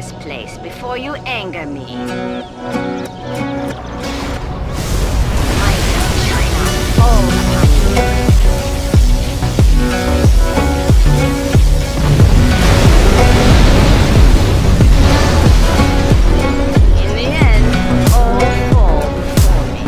this place before you anger me. Might of China fall upon you. In the end, all fall before me.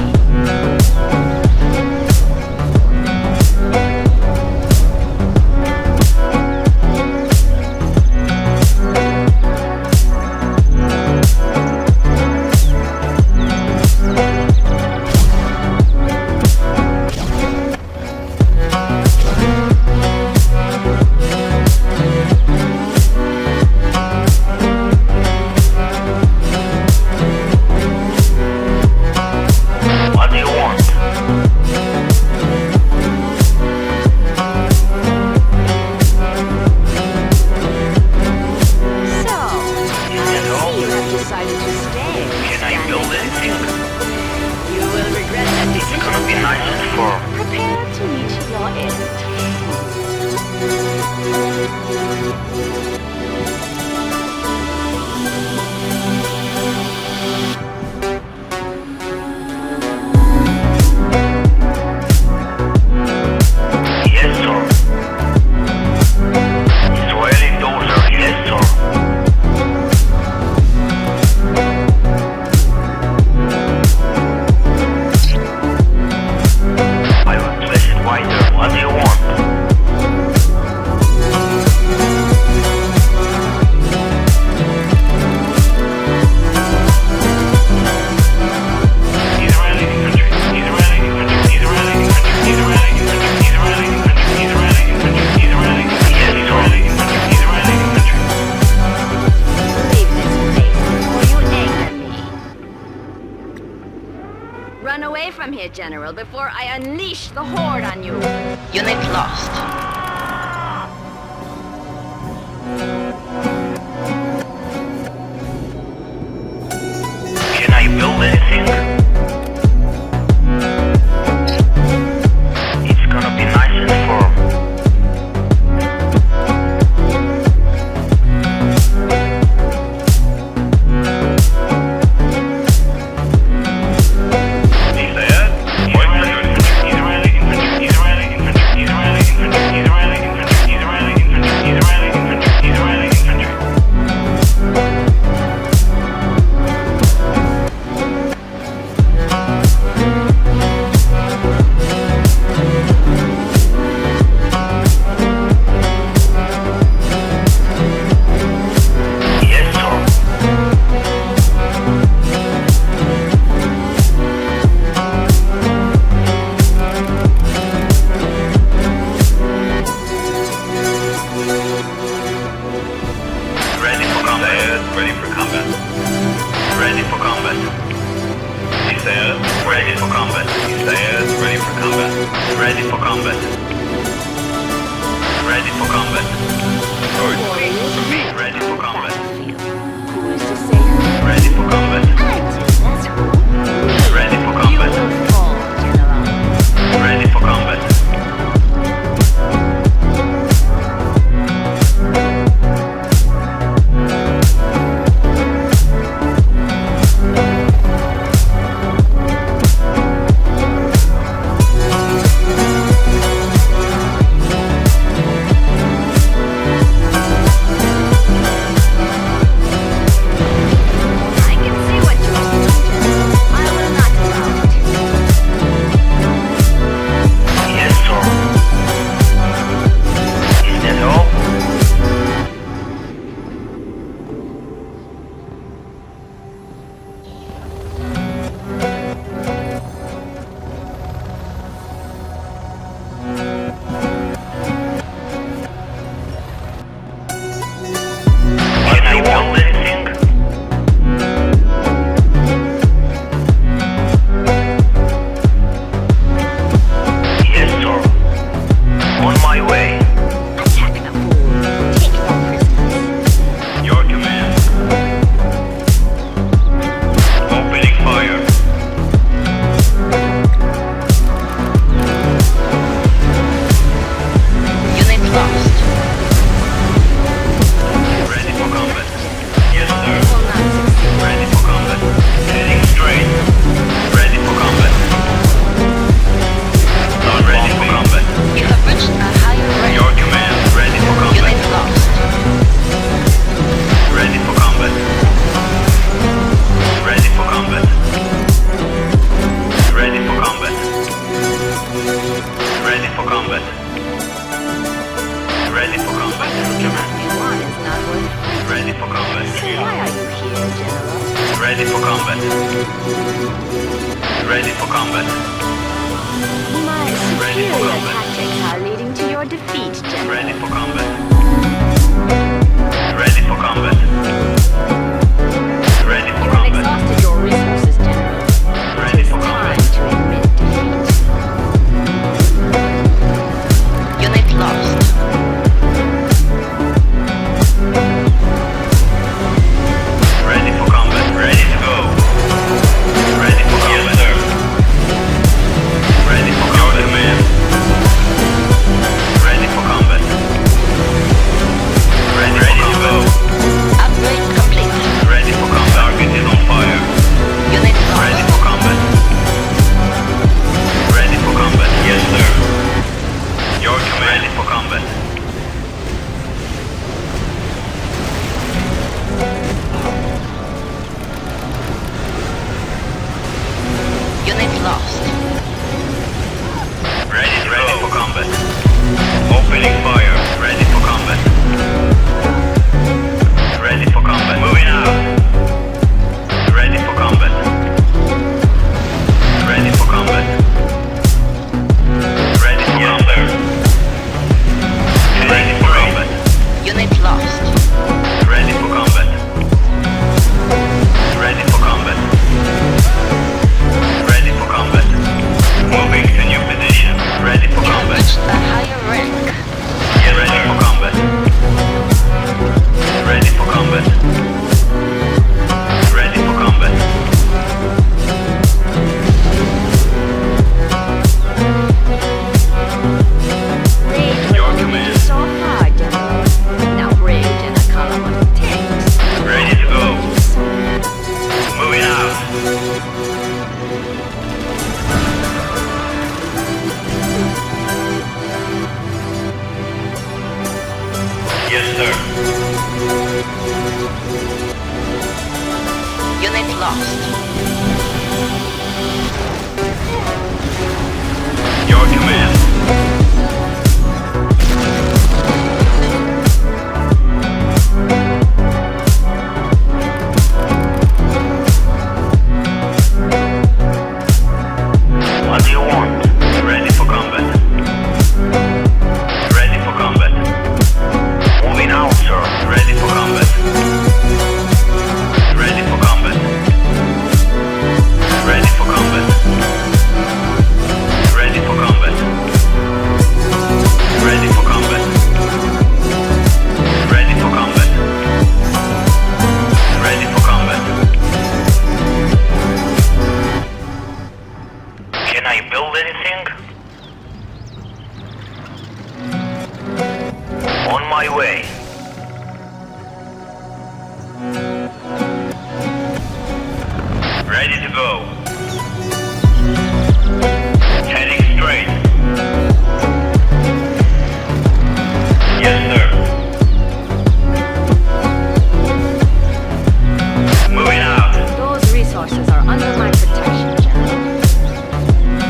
Run away from here, General, before I unleash the Horde on you. Unit lost. Can I build anything? It's gonna be nice and firm. Ready for combat. Ready for combat. My Ready for superior combat. tactics are leading to your defeat, General. Ready for combat. Ready for combat. Ready for You have combat. exhausted your resources, General. Ready for Time combat. to admit defeat. Unit lost. Ready for combat. Ready to go. Ready for combat. Yes, sir. Ready for combat. Your command. Ready for combat. Ready to go. Upgrade complete. Ready for combat. Target is on fire. Unit Ready lost. for combat. Ready for combat. Yes, sir. Your command. Ready for combat. Unit lost. Ready for combat. Opening fire. Ready for combat. Ready for combat. Moving out. Ready for combat. Ready for combat. Ready for combat. Ready for combat. Unit lost. Ready for combat. Ready for combat. Ready for combat. Moving to new position. Ready for You have combat. reached a higher rank. Get ready for combat. Ready for combat. Ready for combat. Rage will Your only command. get you so far, General. Now rage in a column of tanks. Ready to go. Moving out. Yes, sir. Unit lost. Your command. What do you want? Ready for combat. Ready for combat. Moving out, sir. Ready for combat. Ready for combat. Ready for combat. Ready for combat. Ready for combat. Ready for combat. Ready for combat. Can I build anything? On my way. Ready to go. Heading straight. Yes, sir. Moving out. Those resources are under my protection, General.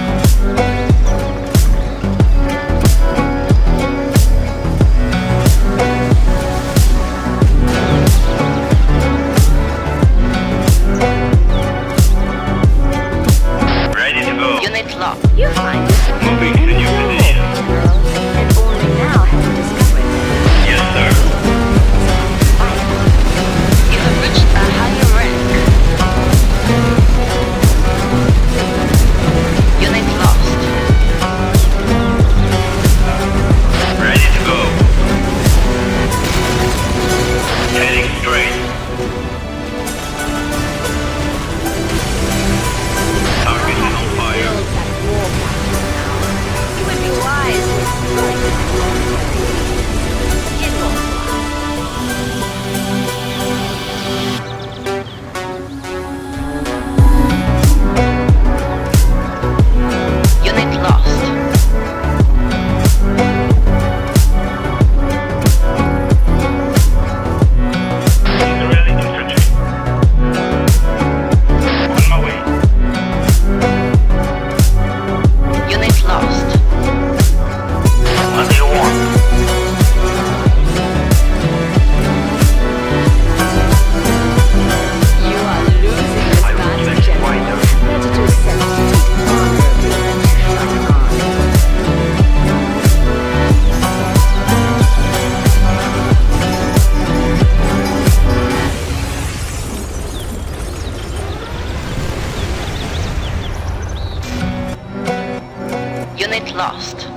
Unit lost.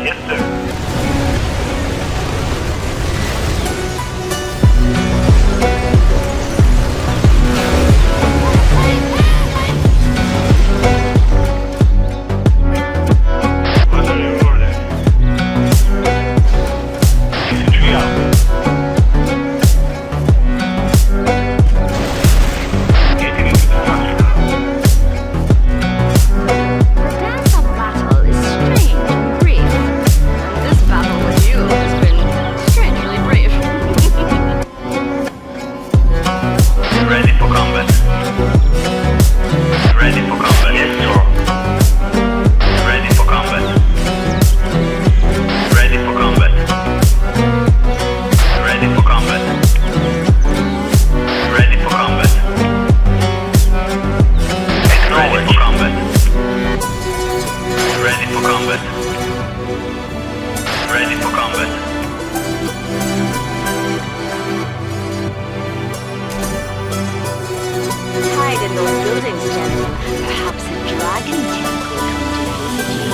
Yes, sir. What are your orders? Infantry out. Getting into the hospital. The dance of battle is strange and brief. And this battle with you has been strangely brief. Ready for combat. Ready for combat. Yes, sir. Ready for combat. Ready for combat. Ready for combat. Ready for combat. Ready for combat. Ready for combat. Ready for combat. Hide in those buildings, General. Perhaps a dragon team will come to visit you.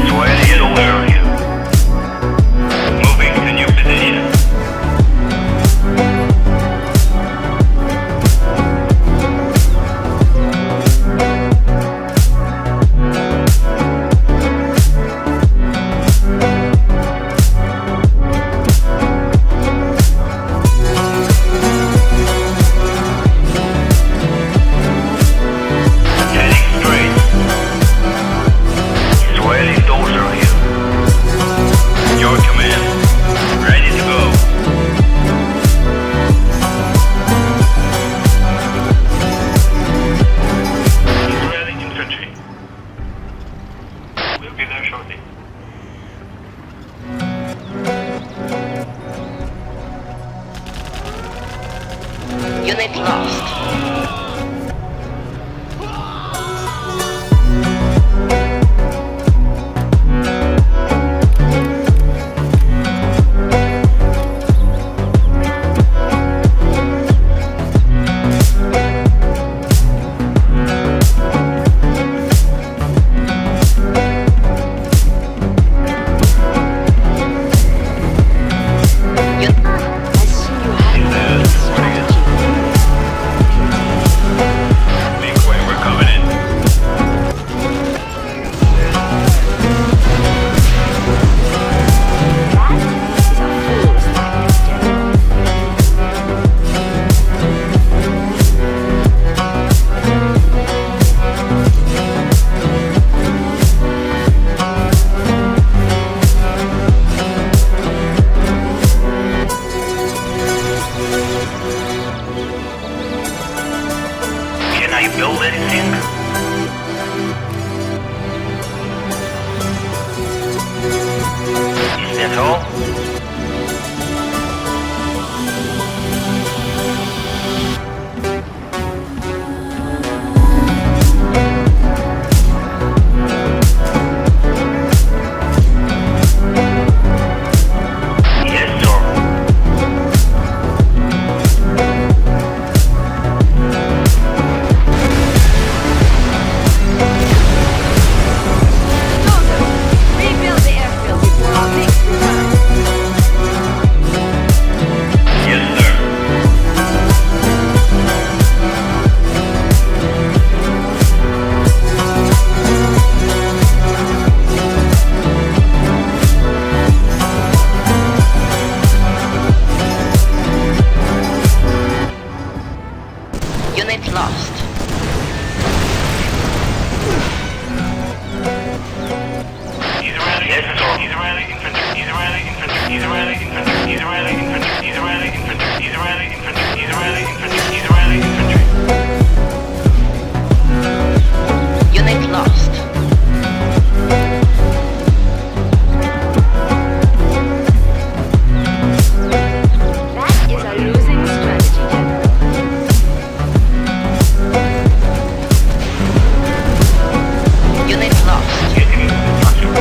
Swahili is where are you? Moving to new position. Heading straight. Swahili doors are here. Your command. Ready to go. Israeli infantry. We'll be there shortly. Unit lost. I see you have a good strategy. Make way, we're coming in. That is a fool's tactic, General. Can I build anything? Is that all? Yes, sir. Soldiers, rebuild the airfield before our next return. Yes, sir. Unit lost. Israeli, yes, sir. Israeli infantry, Israeli infantry, Israeli infantry, Israeli infantry, Israeli infantry, Israeli infantry, Israeli infantry, Israeli infantry. Unit lost. That is a losing strategy, General. Unit lost. Getting into the structure.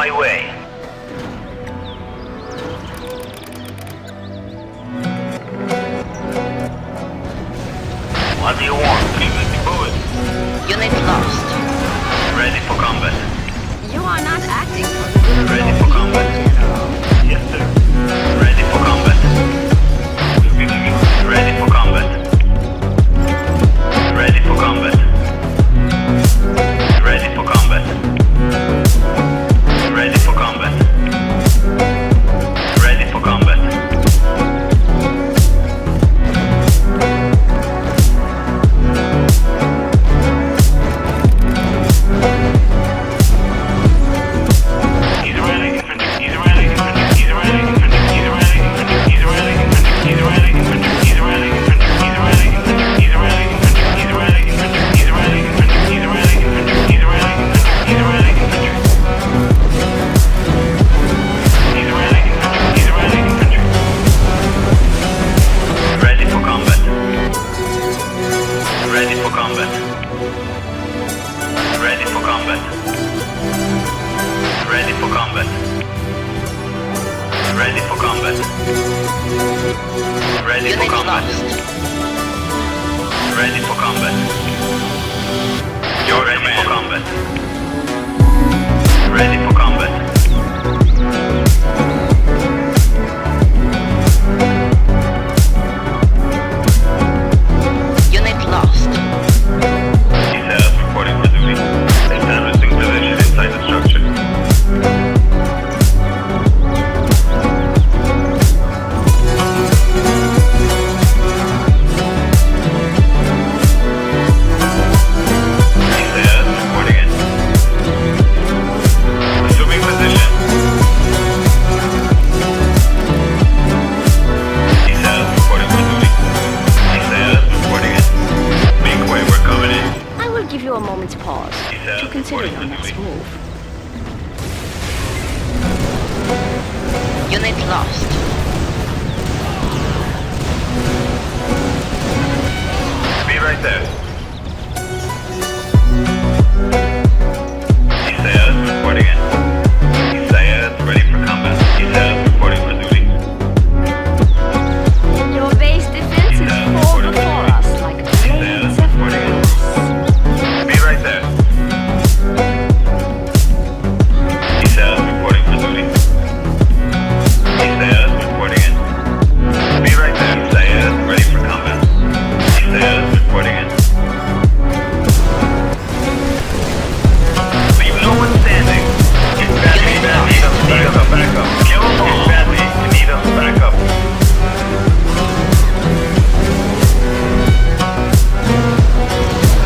my way. What do you want? Bullet. Unit lost. Ready for combat. You are not acting for the good of Ready your for people, combat. General. Yes, sir. Ready for combat. Ready for combat. Ready for combat. Ready for combat. Ready for combat. Ready for combat. Israeli infantry, Israeli infantry, Israeli infantry, Israeli infantry, Israeli infantry, Israeli infantry, Israeli infantry, Israeli infantry, Israeli infantry, Israeli infantry, Israeli infantry, Israeli infantry, Israeli infantry, Israeli infantry. Israeli infantry, Israeli infantry. Ready for combat. Ready for combat. Ready for combat. Ready for combat. Ready for combat. Ready for Unit combat. lost. Ready for combat. You're ready for combat. Ready for combat. Unit lost. Details reporting for duty. Establishing position inside the structure. Details reporting in. Assuming position. Details reporting for duty. Details reporting in. Make way, we're coming in. I will give you a moment's pause to consider your next move. Unit lost. Be right there. Isaiah reporting in. Isaiah ready for combat. Isaiah reporting for duty. Your base defenses fall before us like blades of grass. Be right there. Isaiah reporting for duty. Isaiah reporting in. Be right there. Isaiah ready for combat. Isaiah reporting in. Leave no one standing. Get badly, need us back up. Kill them all. Get badly, you need us back up.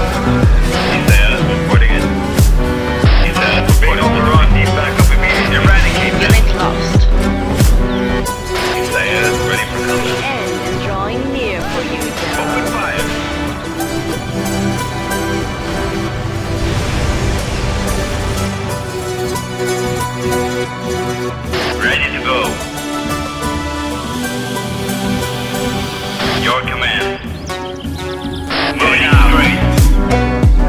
Isaiah reporting in. Isaiah reporting for duty. Need backup immediately. Eradicate them. Unit lost. Isaiah ready for The combat. end is drawing near for you, General. Open fire. Ready to go. Your command. Moving out. Straight.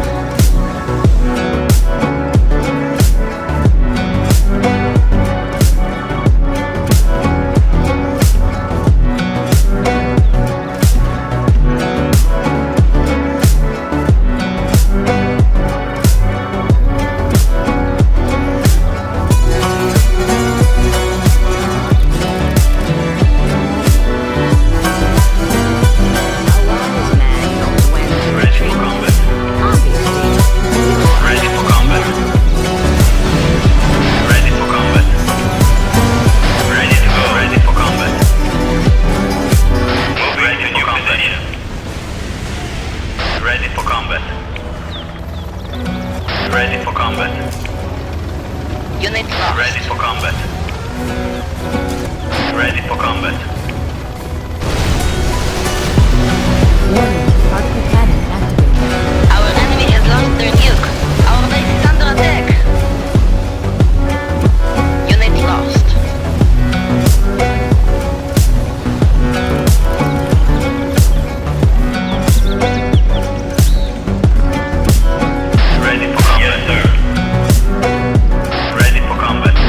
Unit lost. Ready for combat. Ready for combat. Warning, particle cannon activated. Our enemy has lost their nuke. Our base is under attack. Unit lost. Ready for combat. Yes, sir. Ready for combat.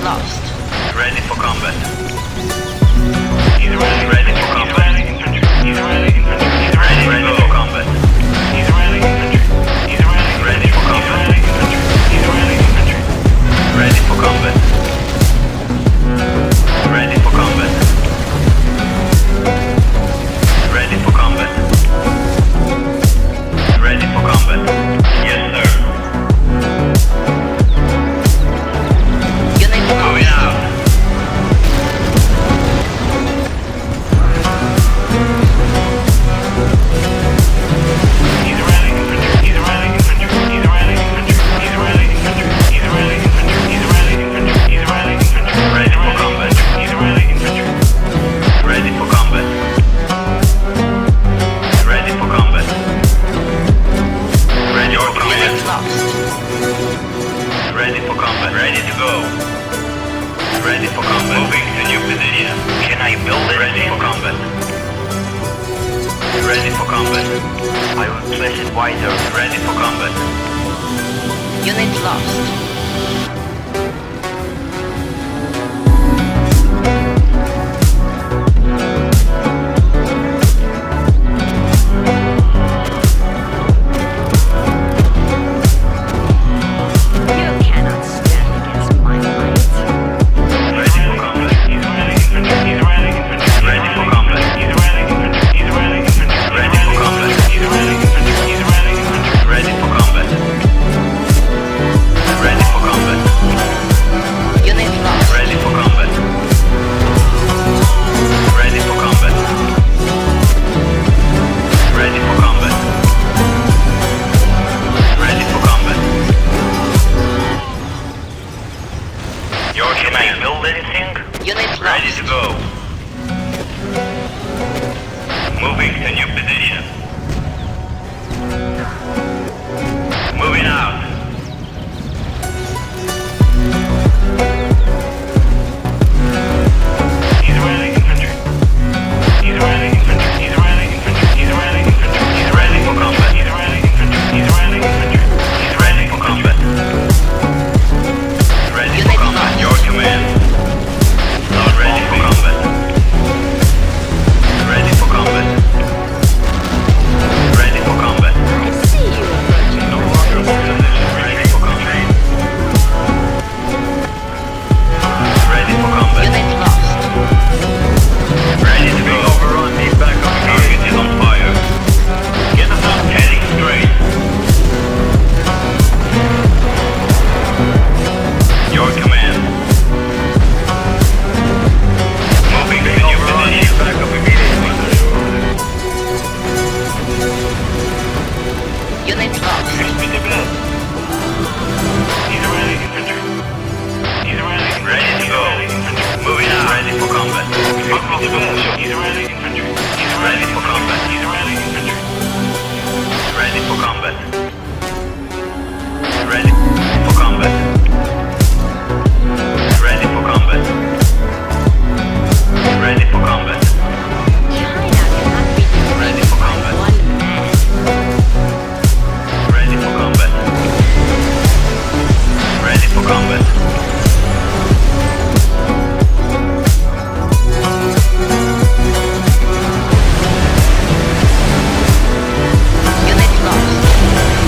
lost. Ready for combat. Ready for combat. Ready for combat. Ready for combat. Ready for combat. Ready for combat. Ready for combat. Ready for combat. Yes, sir. Unit Moving lost. out. Ready for combat. Ready for combat. Ready for combat. Ready for combat. Unit lost. Ready for combat. Ready to go. Ready for combat. Moving to new position. Can I build it? Ready for combat. Ready for combat. I will place it wider. Ready for combat. Unit lost. You cannot stand against my might. Ready for combat. Ready for combat. Ready for combat. Ready for combat. Ready for combat. Ready for combat. Unit lost. Ready for combat. Ready for combat. Ready for combat. Ready for combat. Your can I build anything? Unit Ready lost. to go. Moving to new position. Moving out. Ready for combat. Ready for combat. Ready for Unit combat. lost. Your command. Not ready for combat. Ready for combat. Ready for combat. I see you approaching. No longer position. Ready for combat. Ready for combat. Unit lost. Ready to go. Overrun. Need backup. Target is on fire. Get us up. Heading straight. Your command. Moving to new position. Backup immediately. Unit lost. Ready to go. Moving out. Ready for combat. Ready for combat. Ready for combat. Ready for combat. Ready for combat. Ready for combat. China cannot be Ready defeated for by combat. one man. Ready for combat. Ready for combat. Unit lost.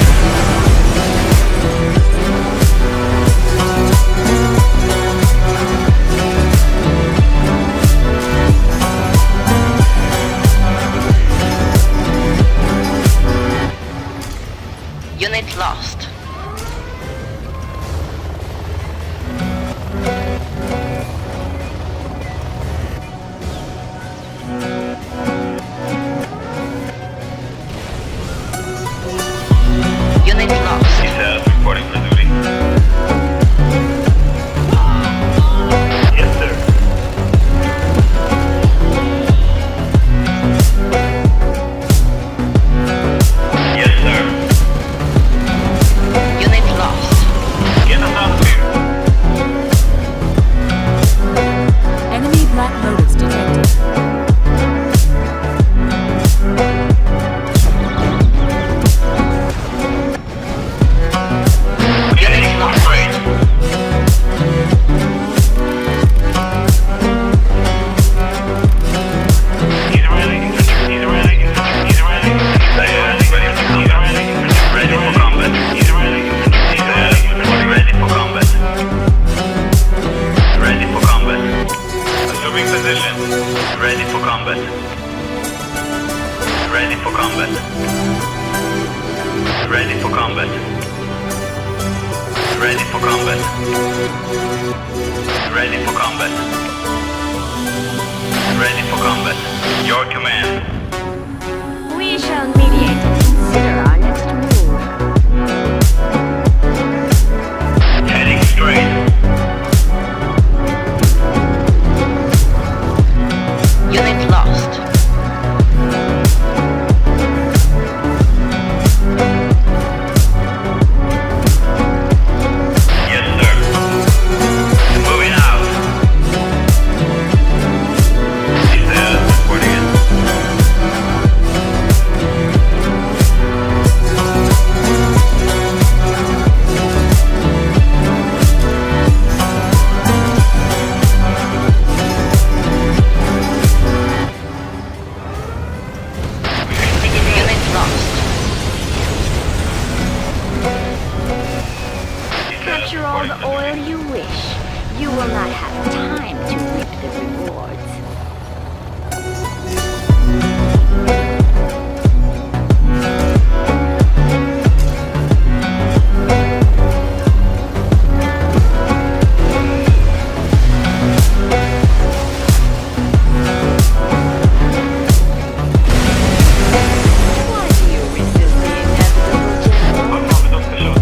combat. Ready for combat. Ready for combat. Ready for combat. Ready for combat. Ready for combat. Your command. We shall mediate and consider our next move. Heading straight. Unit lost. Yes, sir. Moving out. He says, reporting it. Unit lost. He says, Capture all reporting the oil you wish. You will not have time to reap the rewards. Why do you resist the inevitable, General? Готовы до скачок.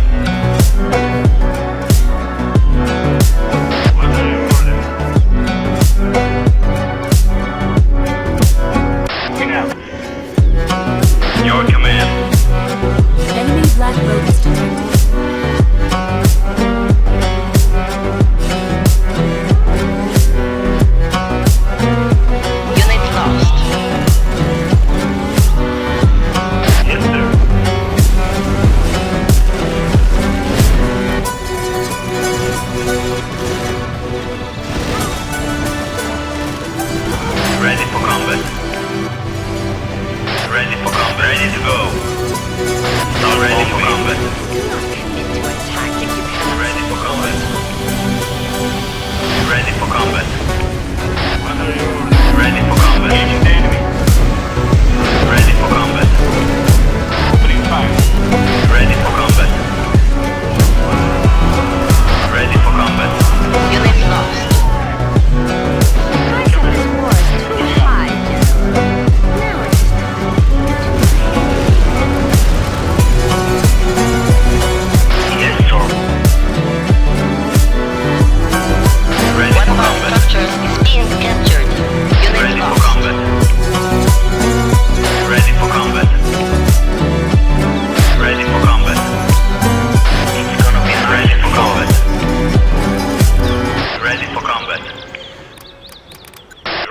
Выдаем роли. Moving out. Your command. Enemy black boats detected. Unit lost. Yes, sir. Ready for combat. Ready for combat. Ready to go. Not ready for combat. Do not commit to a tactic you cannot Ready for combat. Ready for combat. Ready for combat. Engaging the enemy. Ready for combat. Opening fire. Ready for combat. Ready for combat. Unit lost. price of this war is too high, General. Now it's time to Yes, sir. Ready One for of our combat. structures is being captured. Unit Ready for lost. combat. Ready for combat. Ready for combat. It's gonna be ready for combat. Ready for combat.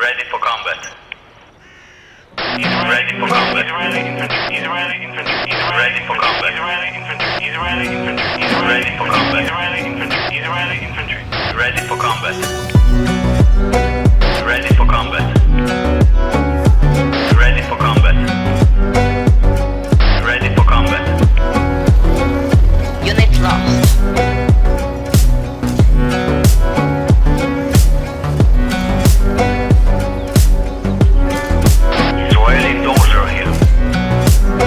Ready for combat. Ready for combat. Ready for combat. Ready for combat. Ready for combat. Ready for combat. Ready for combat. Ready for combat. Ready for combat. Unit lost. Israeli soldier here.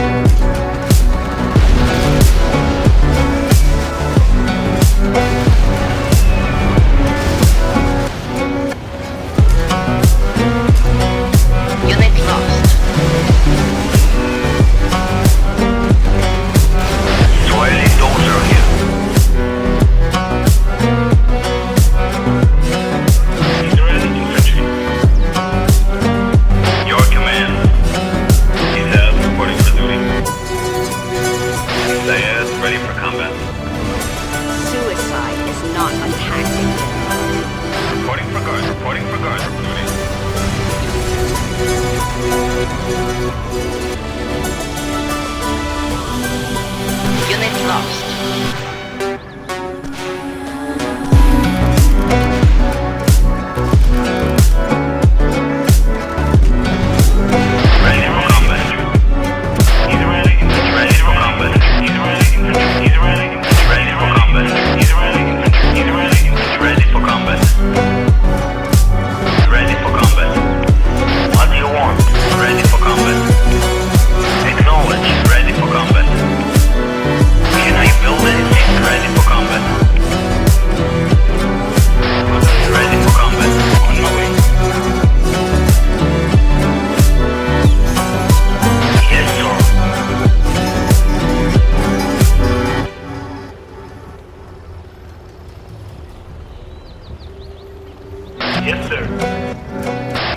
Yes, sir.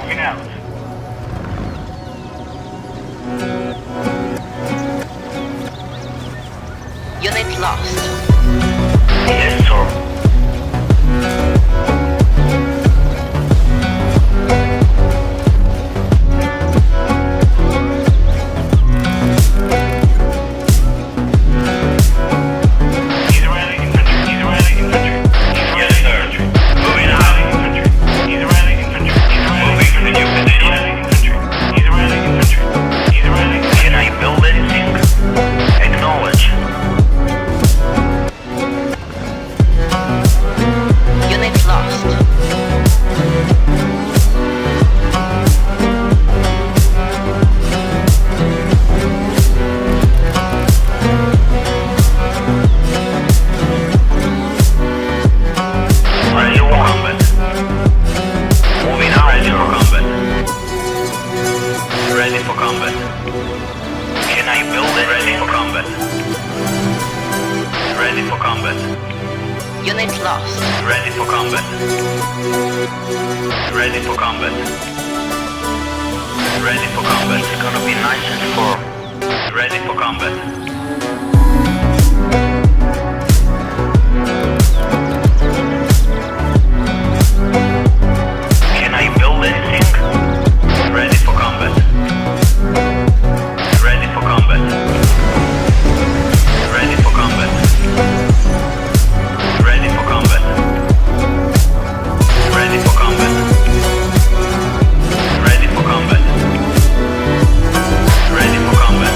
Moving out. Unit lost. Yes, sir. Israeli infantry. Israeli infantry. Yes, sir. Moving out. Israeli infantry. Moving to the new position. Israeli infantry. Israeli infantry. Can I build anything? Acknowledge. Unit lost. Ready for combat. Moving out. Ready for combat. Ready for combat. Can I build it? Ready for combat. Ready for combat. Unit lost. Ready for combat. Ready for combat. Ready for combat. It's gonna be nice and firm. Ready for combat. Can I build anything? Ready for combat. Ready for combat. Ready for combat. Ready for combat. Ready for combat. Ready for combat. Ready for combat.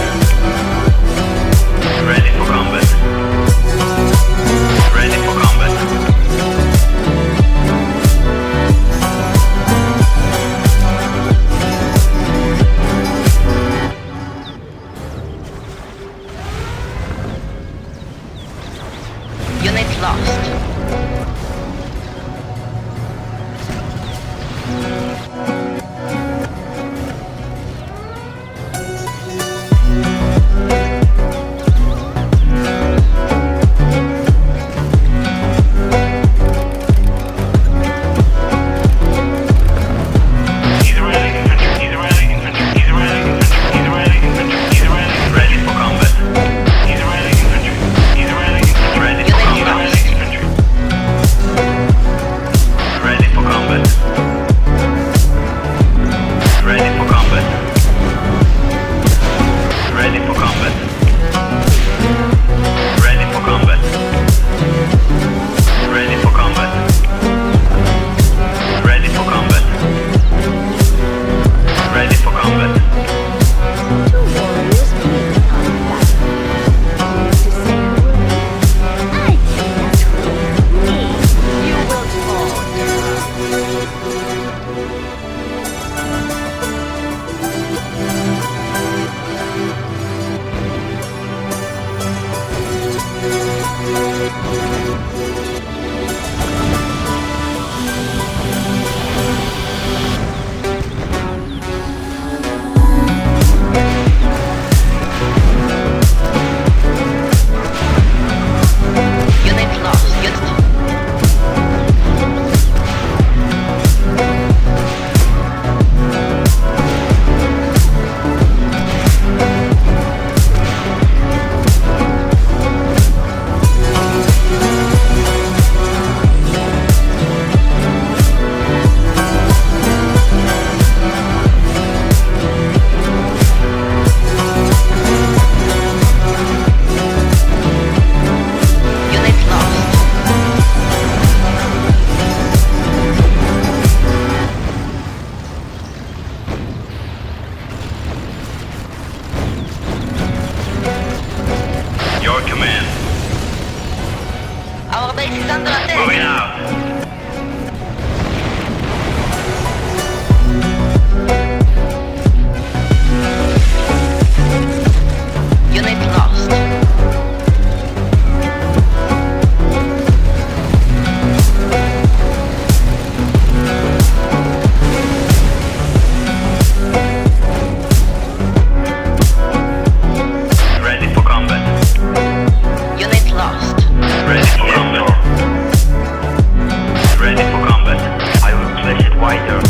Wider.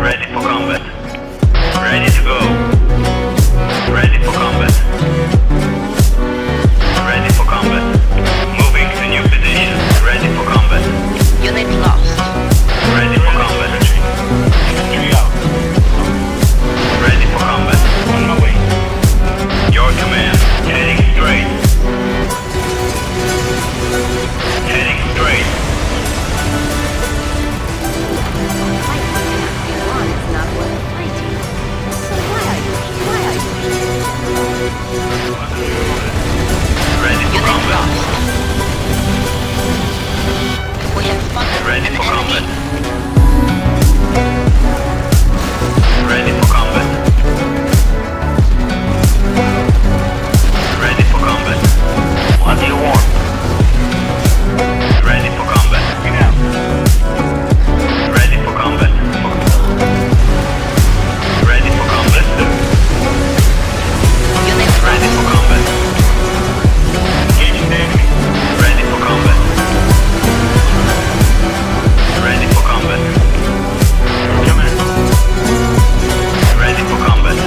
Ready for combat. Ready to go. Ready for combat. Ready for combat. Moving to new position. Ready for combat. Unit lost. Ready for combat. Infantry out. Ready for combat. On my way. Your command. Heading straight. Heading straight. Fighting you want is not worth fighting. So why are you here? Ready for Unit combat. lost. We have spotted Ready an for enemy. combat. Ready for combat. Ready for combat. What do you want? Ready for combat. Ready for combat. Ready for combat. Unit Ready lost. for combat. Engaging the enemy. Ready for combat. Ready for combat. Command. Ready for combat.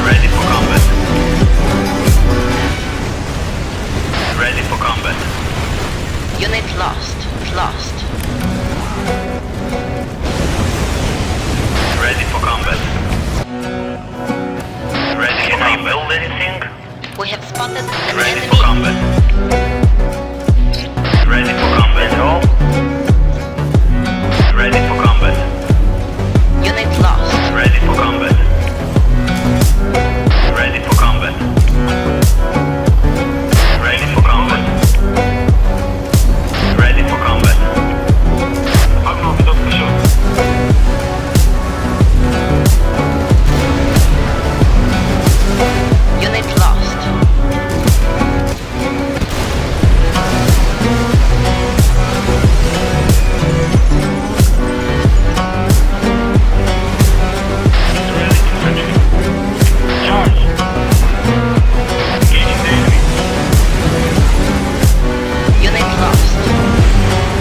Ready for combat. Ready for combat. Unit lost. Lost. Ready for combat. Ready for combat. Can I build anything? We have spotted an Ready enemy. for combat. Ready for combat. Ready for combat. Unit lost. Ready for combat. Ready for combat. Ready for combat. Ready for combat. Unit lost. Charge. Engaging the enemy. Unit lost.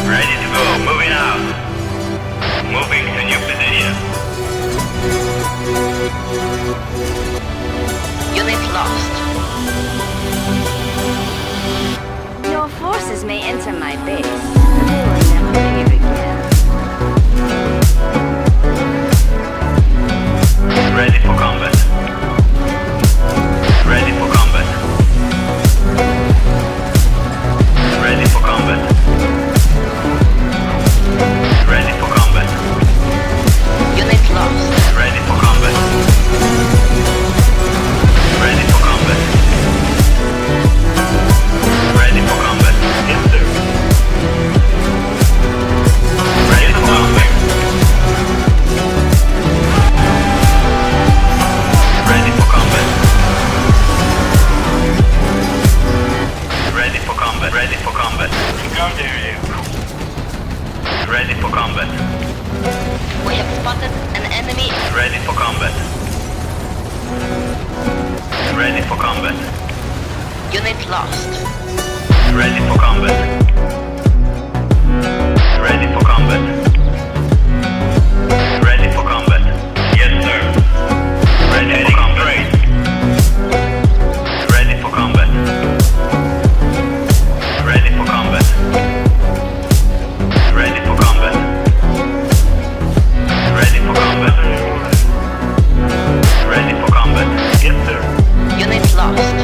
Ready to go. Moving out. Moving to new position. Unit lost. Your forces may enter my base, but they will never leave again. Ready for combat. Ready for combat. Ready for combat. Ready for combat. Unit lost. Ready for combat. Ready for combat. Ready for combat. Yes, sir. Ready for combat. Ready for combat. Ready for combat. Ready for combat. Guard area. Ready for combat. We have spotted an enemy. Ready for combat. Ready for combat. Unit lost. Ready for combat. Ready for combat. Ready for combat. Yes, sir. Ready for combat. Ready for combat. Ready for combat. Ready for combat. Ready for combat. Ready for combat. Yes, sir. Unit lost.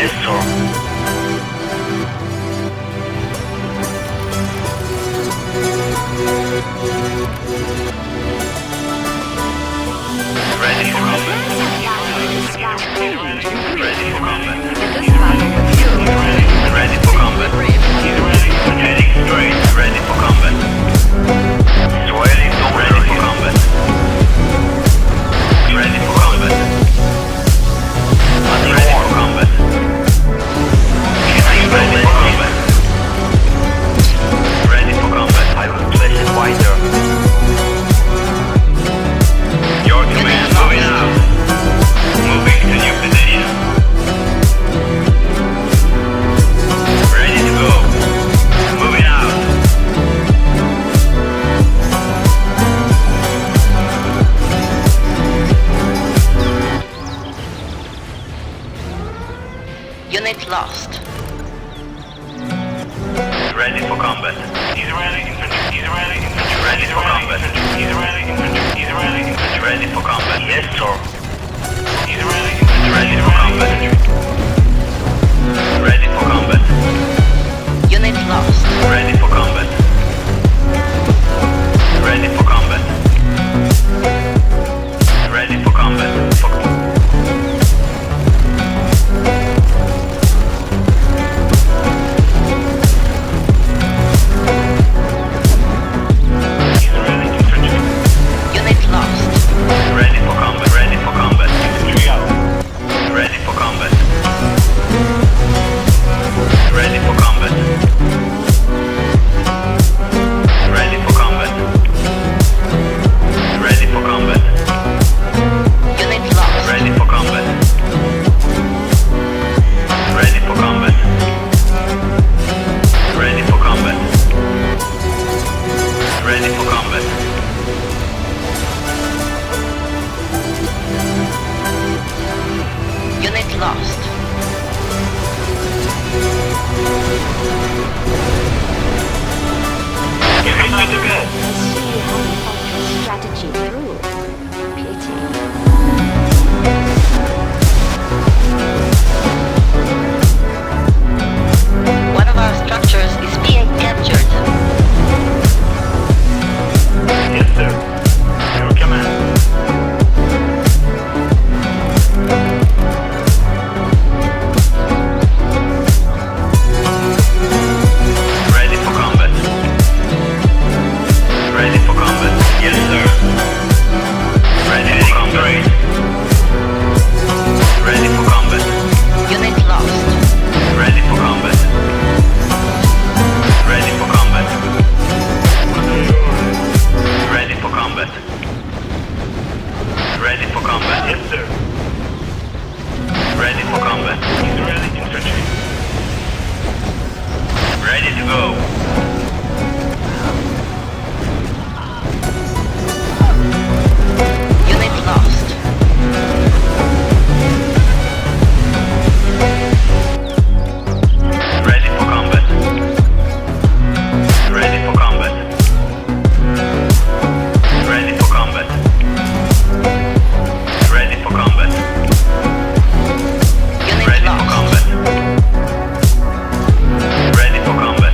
Yes, sir. Ready for combat. Ready for combat. In this battle with you, Ready for combat. brave. Heading straight. Ready for combat. Swelling over. Ready for combat. Ready for combat. Ready for combat. Ready for combat. Ready for combat. I will place it wider. Your command moving out. Moving to new position. Ready to go. Moving out. Unit lost. Ready for combat. Israeli infantry. Israeli infantry. Ready for combat. Israeli infantry. Israeli infantry. Ready for combat. Yes, sir. Israeli infantry. Ready for combat. Ready for combat. Unit lost. Ready for combat. Ready for combat. Ready for combat. Israeli infantry. Unit lost. Ready for combat. Ready for combat. Infantry out. Ready for combat. Ready for combat. Ready for combat. Ready for combat. Unit lost. Ready for combat. Ready for combat. Ready for combat. Ready for combat. Unit lost. Get behind the bed. I see you haven't thought your strategy through. Pity. One of our structures is being captured. Yes, sir. Your command. Ready for combat. Ready for combat. Yes, sir. Ready for combat. Ready for combat. Unit lost. Ready for combat. Ready for combat. Ready for combat. Ready for combat. Yes, sir. Ready for combat. Israeli infantry. Ready to go. Unit lost. Ready for combat. Ready for combat. Ready for combat. Ready for combat. Unit Ready for lost. combat. Ready for combat.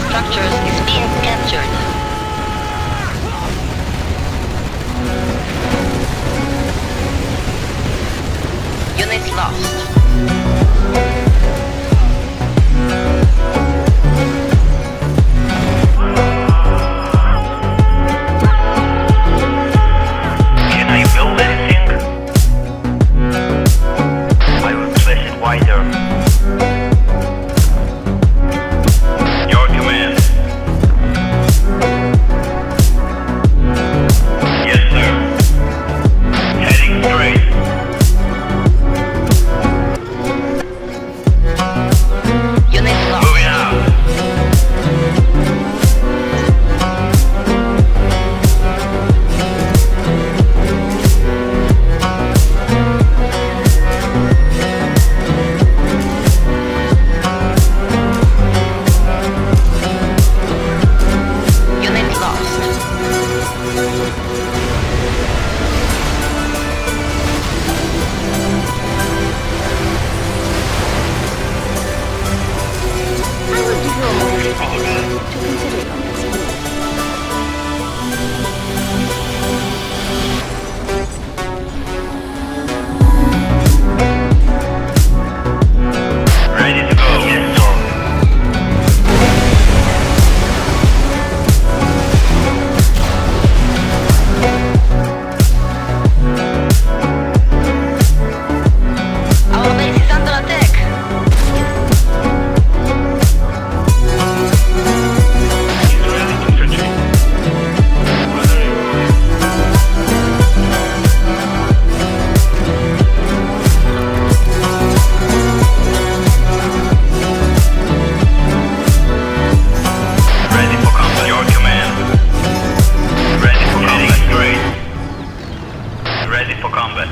structures is being captured. Unit lost. Can I build anything? I will place it wider. Your command. Yes, sir. Heading straight. Unit lost. Moving out. Unit lost. I will give you a moment to consider your next move. Ready to go. Yes, sir. Our base is under attack. Israeli infantry. Weather report. Ready for combat. Your command. Ready for combat. Straight. Ready for combat.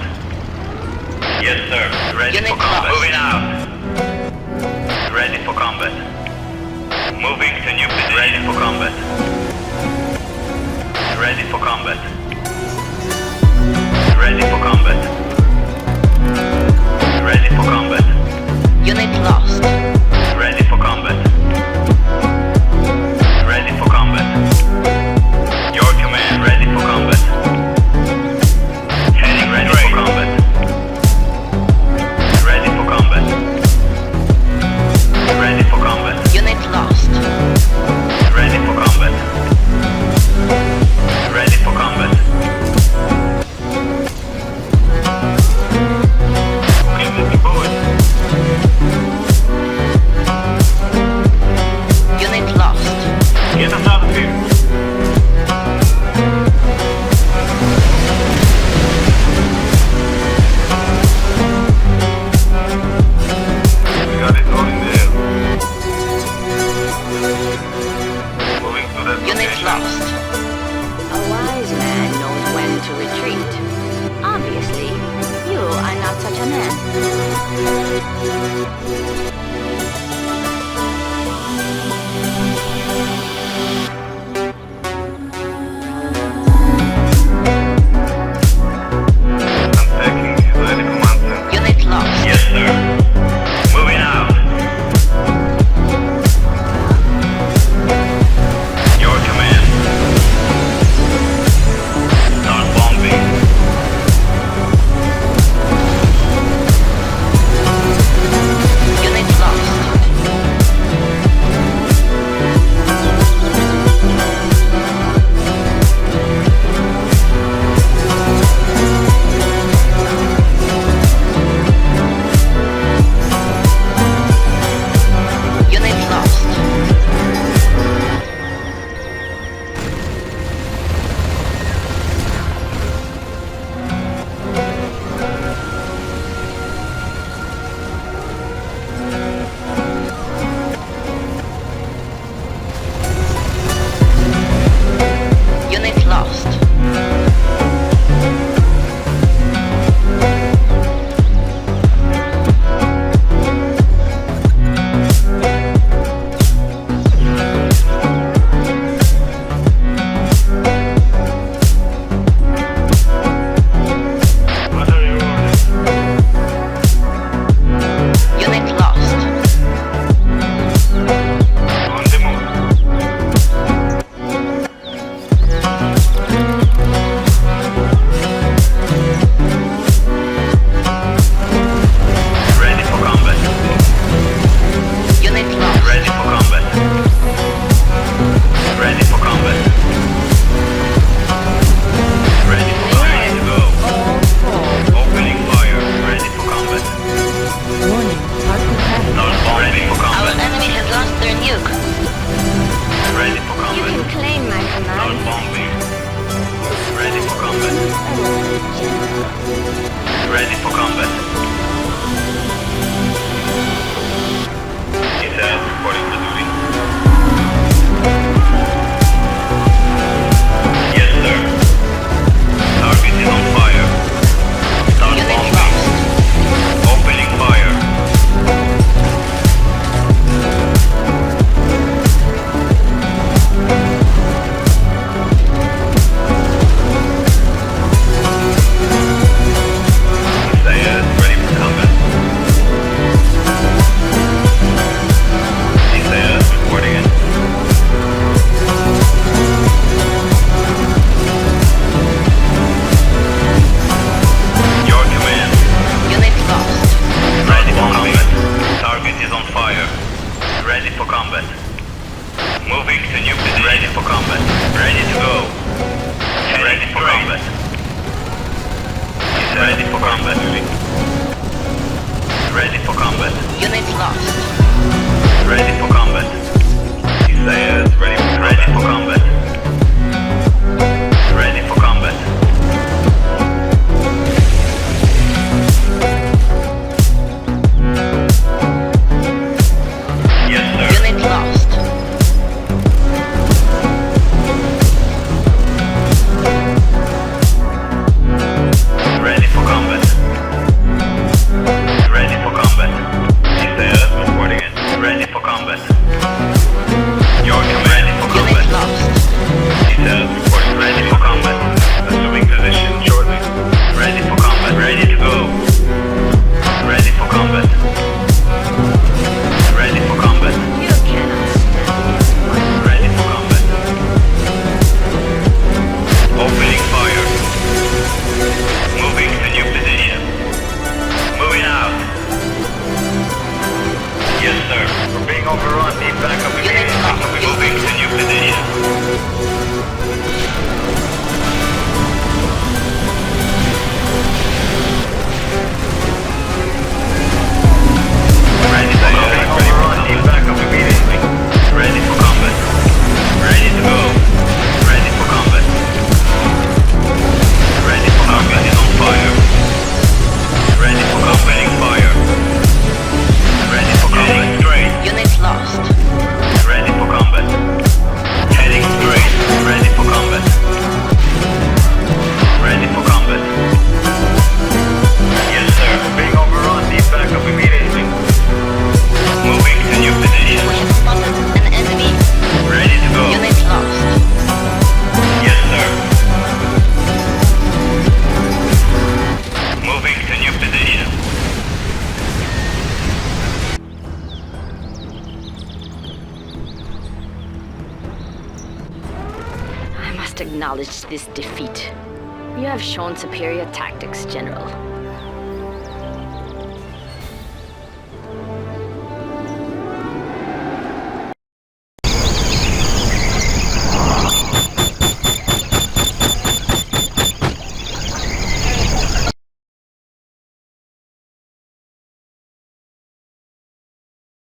Yes, sir. Ready Unit for combat. lost. Moving out. Ready for combat. Moving to new position. Ready for combat. Ready for combat. Ready for combat. Ready for combat. Unit lost. Ready for combat. Ready for combat. Your command. Ready for combat. Heading ready for combat. Ready for combat. Ready for combat. Unit lost. Ready for combat. Ready for combat. Unit lost. Ready for combat. Desires ready for combat. Ready for combat. Yes, sir. Unit lost. Ready for combat. Ready for combat. Desires reporting in. Ready for combat. Your command. Ready for Unit combat. lost. Details reporting ready for combat. Assuming position shortly. Ready for combat. Ready to go. Ready for combat. Ready for combat. You cannot stand. Ready for combat. Opening fire. Moving to new position. Moving out. Yes, sir. We're being overrun. Need backup immediately. Moving to new position. Ready for combat. Overrun. Need backup immediately. Ready for combat. Ready to go. Ready for combat. Ready for combat. Is on fire. Ready for combating fire. Ready for combat. Straight. Unit lost. Ready for combat. Heading straight. Ready for combat. Ready for combat. Yes, sir. Being overrun. Need backup immediately. Moving to new We position. have spotted an enemy. Ready to go. Unit lost. Yes, sir. Moving to new position. I must acknowledge this defeat. You have shown superior tactics, General.